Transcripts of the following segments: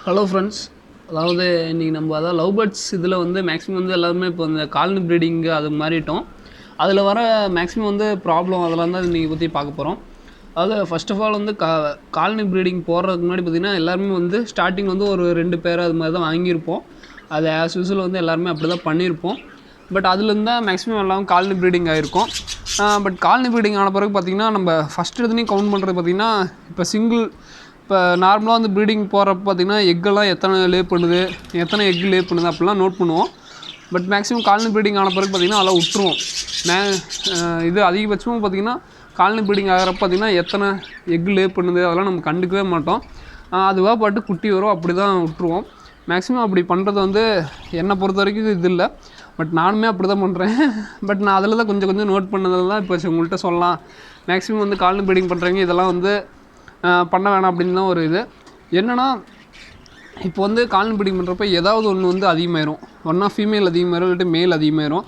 Hello friends. அதாவது இன்றைக்கி நம்ம லவ் பேர்ட்ஸ் இதில் மேக்ஸிமம் எல்லாருமே இப்போ இந்த காலனி ப்ரீடிங்கு அது மாறிட்டோம். அதில் வர மேக்ஸிமம் ப்ராப்ளம் அதெல்லாம் தான் இன்றைக்கி பற்றி பார்க்க போகிறோம். அதாவது first of all colony breeding போடுறதுக்கு முன்னாடி பார்த்திங்கன்னா எல்லாருமே ஸ்டார்டிங் ஒரு 2 பேர் அது மாதிரி தான் வாங்கியிருப்போம். அது ஆஸ் யூஸ்வல் எல்லாருமே அப்படி தான் பண்ணியிருப்போம். பட் அதுலேருந்து தான் மேக்ஸிமம் எல்லாம் காலனி ப்ரீடிங் ஆகிருக்கும். பட் காலனி ப்ரீடிங் ஆன பிறகு பார்த்திங்கன்னா நம்ம ஃபஸ்ட் எடுத்துனையும் கவுண்ட் பண்ணுறது பார்த்திங்கன்னா இப்போ நார்மலாக ப்ரீடிங் போகிறப்ப பார்த்திங்கன்னா எக்கெல்லாம் எத்தனை லே பண்ணுது, எத்தனை எக் லே பண்ணுது அப்படிலாம் நோட் பண்ணுவோம். பட் மேக்ஸிமம் காலனி ப்ரீடிங் ஆன பிறகு பார்த்திங்கன்னா அதெல்லாம் விட்டுருவோம். இது அதிகபட்சமாக பார்த்திங்கன்னா காலனி ப்ரீடிங் ஆகிறப்ப பார்த்திங்கன்னா எத்தனை எக் லே பண்ணுது அதெல்லாம் நம்ம கண்டுக்கவே மாட்டோம். அதுவாக பாட்டு குட்டி வரும், அப்படி தான் விட்டுருவோம். மேக்ஸிமம் அப்படி பண்ணுறது என்னை பொறுத்த வரைக்கும் இது இல்லை. பட் நானுமே அப்படி தான் பண்ணுறேன். பட் நான் அதில் தான் கொஞ்சம் நோட் பண்ணதில் தான் இப்போ உங்கள்கிட்ட சொல்லலாம். மேக்ஸிமம் காலனி ப்ரீடிங் பண்ணுறவங்க இதெல்லாம் பண்ண வேணாம் அப்படின்னு தான் ஒரு இது என்னென்னா, இப்போ காலனி ப்ரீடிங் பண்ணுறப்ப ஏதாவது ஒன்று அதிகமாயிரும். ஒன்றா ஃபீமேல் அதிகமாயிரும், இல்லாட்டி மேல் அதிகமாயிரும்.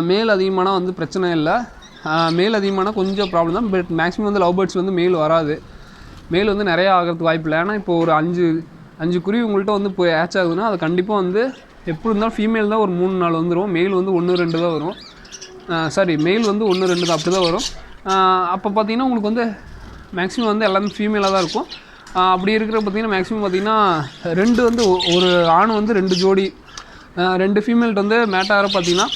மேல் அதிகமானால் பிரச்சனை இல்லை. மேல் அதிகமானால் கொஞ்சம் ப்ராப்ளம் தான். பட் மேக்ஸிமம் லவ் பேர்ட்ஸ் மேல் வராது. மேல் நிறையா ஆகிறதுக்கு வாய்ப்பு இல்லை. ஏன்னா இப்போ ஒரு 5 குருவி உங்கள்கிட்ட போய் ஹேட்ச் ஆகுதுன்னா அது கண்டிப்பாக எப்படி இருந்தாலும் ஃபீமேல் தான் ஒரு 3-4 வந்துடும். மேல் 1-2 தான் வரும். மேல் 1-2 தான் அப்படி தான் வரும். அப்போ பார்த்திங்கன்னா உங்களுக்கு மேக்ஸிமம் எல்லாமே ஃபீமேலாக தான் இருக்கும். அப்படி இருக்கிற பார்த்திங்கன்னா மேக்ஸிமம் பார்த்திங்கன்னா 2 ஒரு ஆண் 2 ஜோடி 2 ஃபீமேல்கிட்ட மேட் ஆகிற பார்த்திங்கன்னா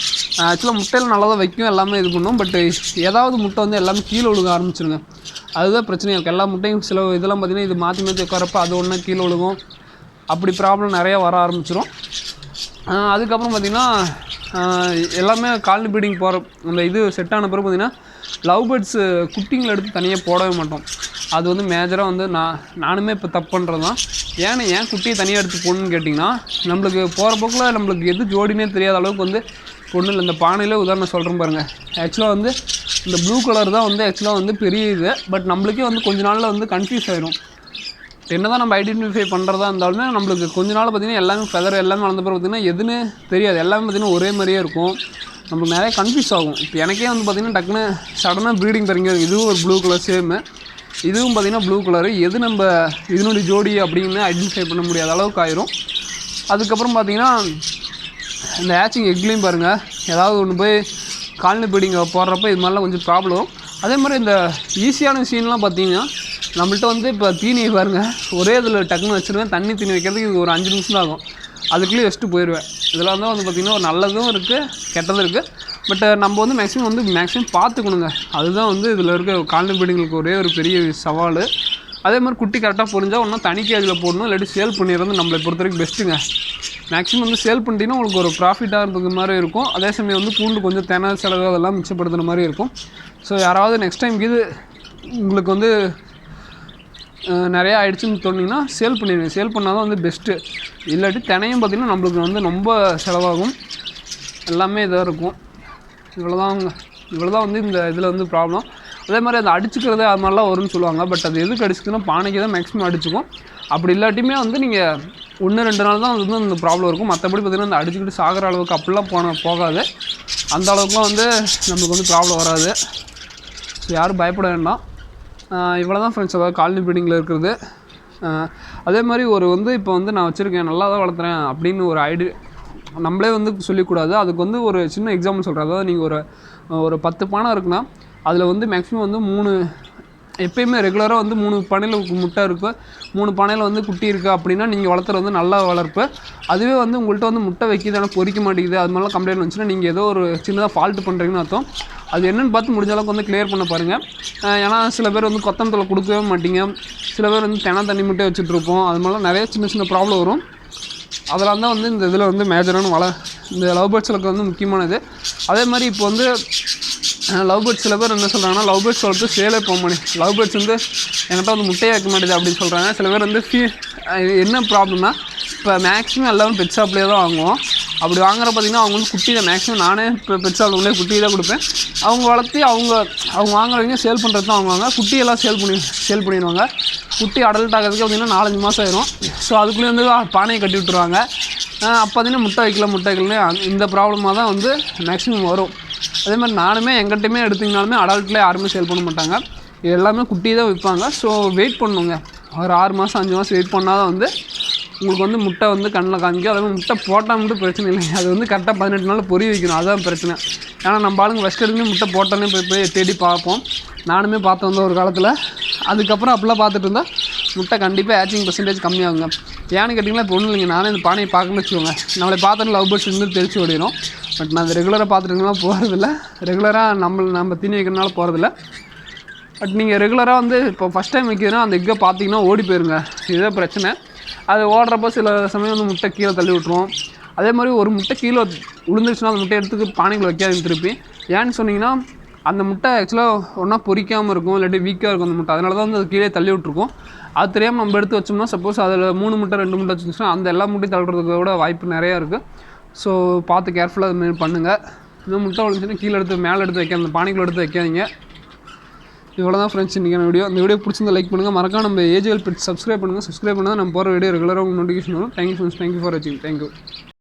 ஆக்சுவலாக முட்டையில் நல்லா தான் வைக்கும், எல்லாமே இது பண்ணும். பட் ஏதாவது முட்டை எல்லாமே கீழே விழுக ஆரம்பிச்சிருங்க. அதுதான் பிரச்சனையாக இருக்குது. எல்லா முட்டையும் சில இதெல்லாம் பார்த்திங்கன்னா இது மாற்றி உட்காரப்போ அது ஒன்றா கீழே விழுகும். அப்படி ப்ராப்ளம் நிறையா வர ஆரம்பிச்சிடும். அதுக்கப்புறம் பார்த்திங்கன்னா எல்லாமே காலனி ப்ரீடிங் போகிற அந்த இது செட் ஆன பிறகு பார்த்திங்கன்னா லவ் பேர்ட்ஸு குட்டிங்களை எடுத்து தனியாக போடவே மாட்டோம். அது மேஜராக நானுமே இப்போ தப்பு பண்ணுறது தான். ஏன் குட்டியை தனியாக எடுத்து போடணுன்னு கேட்டிங்கன்னா, நம்மளுக்கு போகிற போக்கில் நம்மளுக்கு எது ஜோடினே தெரியாத அளவுக்கு ஒன்றும் இல்லை. இந்த பானையில் உதாரணம் சொல்கிறேன் பாருங்கள். ஆக்சுவலாக இந்த ப்ளூ கலர் தான் ஆக்சுவலாக பெரிய இது. பட் நம்மளுக்கே கொஞ்ச நாளில் கன்ஃபியூஸ் ஆகிடும். என்ன தான் நம்ம ஐடென்டிஃபை பண்ணுறதா இருந்தாலுமே நம்மளுக்கு கொஞ்ச நாள் பார்த்திங்கன்னா எல்லாமே ஃபெதர் எல்லாமே வளர்ந்த பிறகு பார்த்திங்கன்னா எதுன்னு தெரியாது. எல்லாமே பார்த்திங்கன்னா ஒரே மாதிரியே இருக்கும். நம்மளுக்கு நிறைய கன்ஃபியூஸ் ஆகும். இப்போ எனக்கே பார்த்திங்கன்னா டக்குன்னு சடனாக ப்ரீடிங் தரீங்க. இதுவும் ஒரு ப்ளூ கலர் சேமு, இதுவும் பார்த்திங்கன்னா ப்ளூ கலரு. எது நம்ம இதனுடைய ஜோடி அப்படின்னு ஐடென்டிஃபை பண்ண முடியாத அளவுக்கு ஆயிரும். அதுக்கப்புறம் பார்த்திங்கன்னா இந்த ஹேச்சிங் எக்லேயும் பாருங்கள், ஏதாவது ஒன்று போய் காலனி ப்ரீடிங் போடுறப்ப இது மாதிரிலாம் கொஞ்சம் ப்ராப்ளம். அதே மாதிரி இந்த ஈஸியான சீன்லாம் பார்த்திங்கன்னா நம்மள்கிட்ட இப்போ தீனி பாருங்கள், ஒரே இதில் டக்குன்னு வச்சுருவேன். தண்ணி தீனி வைக்கிறதுக்கு இது ஒரு 5 நிமிஷம் தான் ஆகும். அதுக்குள்ளேயே வச்சுட்டு போயிடுவேன். இதெல்லாம் தான் பார்த்திங்கன்னா ஒரு நல்லதும் இருக்குது, கெட்டதும் இருக்குது. பட் நம்ம மேக்ஸிமம் பார்த்துக்கணுங்க. அதுதான் இதில் இருக்க காலனி ப்ரீடிங்களுக்கு ஒரே ஒரு பெரிய சவால். அதே மாதிரி குட்டி கரெக்டாக புரிஞ்சால் ஒன்றா தனி கேஜில் போடணும், இல்லாட்டி சேல் பண்ணிடுறது நம்மளை பொறுத்த வரைக்கும் பெஸ்ட்டுங்க. மேக்ஸிமம் சேல் பண்ணிட்டீங்கன்னா உங்களுக்கு ஒரு ப்ராஃபிட்டாக இருந்தது மாதிரி இருக்கும். அதே சமயம் கூண்டு கொஞ்சம் தென செலவு அதெல்லாம் மிச்சப்படுத்துகிற மாதிரி இருக்கும். ஸோ யாராவது நெக்ஸ்ட் டைம் இது உங்களுக்கு நிறையா ஆகிடுச்சின்னு தோணிங்கன்னா சேல் பண்ணிடுங்க. சேல் பண்ணால் தான் பெஸ்ட்டு. இல்லாட்டி தினையும் பார்த்திங்கன்னா நம்மளுக்கு ரொம்ப செலவாகும். எல்லாமே இதாக இருக்கும். இவ்வளோதான் இந்த இதில் ப்ராப்ளம். அதே மாதிரி அதை அடிச்சுக்கிறது அது மாதிரிலாம் வரும்னு சொல்லுவாங்க. பட் அது எதுக்கு அடிச்சுக்குன்னா பானைக்கு தான் மேக்ஸிமம் அடிச்சுக்கும். அப்படி இல்லாட்டியுமே நீங்கள் 1-2 நாள் தான் இந்த ப்ராப்ளம் இருக்கும். மற்றபடி பார்த்திங்கன்னா அந்த அடிச்சுக்கிட்டு சாகிற அளவுக்கு அப்படிலாம் போகாது. அந்த அளவுக்குலாம் நம்மளுக்கு ப்ராப்ளம் வராது. ஸோ யாரும் பயப்பட வேண்டாம். இவ்வளோ தான் ஃப்ரெண்ட்ஸ் அதாவது காலனி ப்ரீடிங்கில் இருக்கிறது. அதே மாதிரி இப்போ நான் வச்சுருக்கேன், நல்லா தான் வளர்த்துறேன் அப்படின்னு ஒரு ஐடியா நம்மளே சொல்லிக்கூடாது. அதுக்கு ஒரு சின்ன எக்ஸாம்பிள் சொல்கிறேன். அதாவது நீங்கள் ஒரு 10 பானை இருக்குன்னா அதில் மேக்ஸிமம் 3 எப்போயுமே ரெகுலராக 3 பானையில் முட்டை இருக்குது, 3 பானையில் குட்டி இருக்குது அப்படின்னா நீங்கள் வளர்த்துறது நல்ல வளர்ப்பு. அதுவே உங்கள்கிட்ட முட்டை வைக்கிது ஆனால் பொறிக்க மாட்டேங்குது, அது மாதிரிலாம் கம்ப்ளைண்ட் வந்துச்சுன்னா நீங்கள் ஏதோ ஒரு சின்னதாக ஃபால்ட்டு பண்ணுறீங்கன்னு அர்த்தம். அது என்னென்னு பார்த்து முடிஞ்ச அளவுக்கு கிளியர் பண்ண பாருங்கள். ஏன்னா சில பேர் கொத்தமத்தலை கொடுக்கவே மாட்டீங்க, சில பேர் தண்ணி முட்டை வச்சுட்ருப்போம். அது மாதிரிலாம் நிறைய சின்ன ப்ராப்ளம் வரும். அதெல்லாம் தான் இந்த இதில் மேஜரான இந்த லவ் பேர்ட்ஸுக்கு முக்கியமானது. அதே மாதிரி இப்போ லவ் பேர்ட்ஸ் சில பேர் என்ன சொல்கிறாங்கன்னா, லவ் பேர்ட்ஸ் வளர்த்து சேலே போக மாட்டேன், லவ் பேர்ட்ஸ் என்கிட்ட முட்டையே வைக்க மாட்டேது அப்படின்னு சொல்கிறாங்க. சில பேர் என்ன ப்ராப்ளம்னா, இப்போ மேக்ஸிமம் எல்லோரும் பெட் ஷாப்லேயே தான் வாங்குவோம். அப்படி வாங்குற பார்த்திங்கன்னா அவங்க குட்டி தான் மேக்ஸிமம் நானே இப்போ பெட் ஷாப்லேயே குட்டி தான் கொடுப்பேன். அவங்க வளர்த்து அவங்க வாங்குறவங்க சேல் பண்ணுறது தான் வாங்குவாங்க. குட்டியெல்லாம் சேல் பண்ணிடுவாங்க. குட்டி அடல்ட் ஆகிறதுக்கு பார்த்திங்கன்னா 4-5 மாதம் ஆயிரும். ஸோ அதுக்குள்ளே பானையை கட்டி விட்டுருவாங்க. அப்போ பார்த்திங்கன்னா முட்டை வைக்கலன்னு இந்த ப்ராப்ளமாக தான் மேக்ஸிமம் வரும். அதே மாதிரி நானுமே எங்கிட்டமே எடுத்திங்கனாலுமே அடல்ட்டில் யாருமே சேல் பண்ண மாட்டாங்க. இது எல்லாமே குட்டி தான் விற்பாங்க. ஸோ வெயிட் பண்ணுங்க, ஒரு 6 மாதம் 5 மாதம் வெயிட் பண்ணால் தான் உங்களுக்கு வந்து முட்டை வந்து கண்ணில் காமிக்கும். அதே மாதிரி முட்டை போட்டால் மட்டும் பிரச்சனை இல்லை, அது வந்து கரெக்டாக 18 நாளில் பொறி வைக்கணும், அதுதான் பிரச்சனை. ஏன்னா நம்ம ஆளுங்க ஃபஸ்ட் எடுத்து முட்டை போட்டோன்னே போய் தேடி பார்ப்போம். நானுமே பார்த்து வந்தேன் ஒரு காலத்தில். அதுக்கப்புறம் அப்படிலாம் பார்த்துட்டு இருந்தால் முட்டை கண்டிப்பாக ஹேச்சிங் பர்சன்டேஜ் கம்மியாகுங்க. ஏன்னு கேட்டிங்கன்னா இப்போ ஒன்றும் இல்லைங்க, நானே இந்த பானையை பார்க்கணும்னு வச்சுக்கோங்க, நம்மளை பார்த்தோன்னு லவ் பேர்ட்ஸ் இருந்து தெரிச்சு ஓடிடும். பட் நான் அது ரெகுலராக பார்த்துட்டுலாம் போகிறதில்ல, ரெகுலராக நம்ம தீனி வைக்கிறனால போகிறதில்ல. பட் நீங்கள் ரெகுலராக வந்து இப்போ ஃபஸ்ட் டைம் வைக்கிறதுனா அந்த எக்கை பார்த்தீங்கன்னா ஓடி போயிருங்க, இதுதான் பிரச்சனை. அது ஓடுறப்போ சில சமயம் வந்து முட்டை கீழே தள்ளி விட்ருவோம். அதே மாதிரி ஒரு முட்டை கீழே விழுந்துருச்சுன்னா அந்த முட்டை எடுத்துக்கு பானைக்குள்ள வைக்காதீங்க திருப்பி. ஏன்னு சொன்னீங்கன்னா அந்த முட்டை ஆக்சுவலாக ஒன்றா பொரிக்காமல் இருக்கும், இல்லாட்டி வீக்காக இருக்கும் அந்த முட்டை, அதனால தான் வந்து அது கீழே தள்ளி விட்ருக்கும். அது தெரியாமல் நம்ம எடுத்து வச்சோம்னா சப்போஸ் அதில் 3 முட்டை 2 முட்டை வச்சுருந்துச்சுன்னா அந்த எல்லா முட்டையும் தள்ளுறதுக்கு கூட வாய்ப்பு நிறையா இருக்குது. ஸோ பார்த்து கேர்ஃபுல்லாக அதுமாரி பண்ணுங்கள். இன்னும் முட்டை விழுந்துச்சுன்னா கீழே எடுத்து மேலே எடுத்து வைக்காது, அந்த பானைக்குள்ள எடுத்து வைக்காதீங்க. இவ்வளோ தான் ஃப்ரெண்ட்ஸ் இன்றைக்கான வீடியோ. இந்த வீடியோ பிடிச்சிருந்தா லைக் பண்ணுங்கள், மறக்காம நம்ம ஏஜ்வெல் பெட்ஸ் சப்ஸ்கிரைப் பண்ணுங்கள். சப்ஸ்கிரைப் பண்ணால் நம்ம போகிற வீடியோ ரெகுலராக உங்களுக்கு நோட்டிஃபிகேஷன் வரும். தேங்க்யூ ஃப்ரெண்ட்ஸ், தேங்க்யூ ஃபார் வாட்சிங், தேங்க்யூ.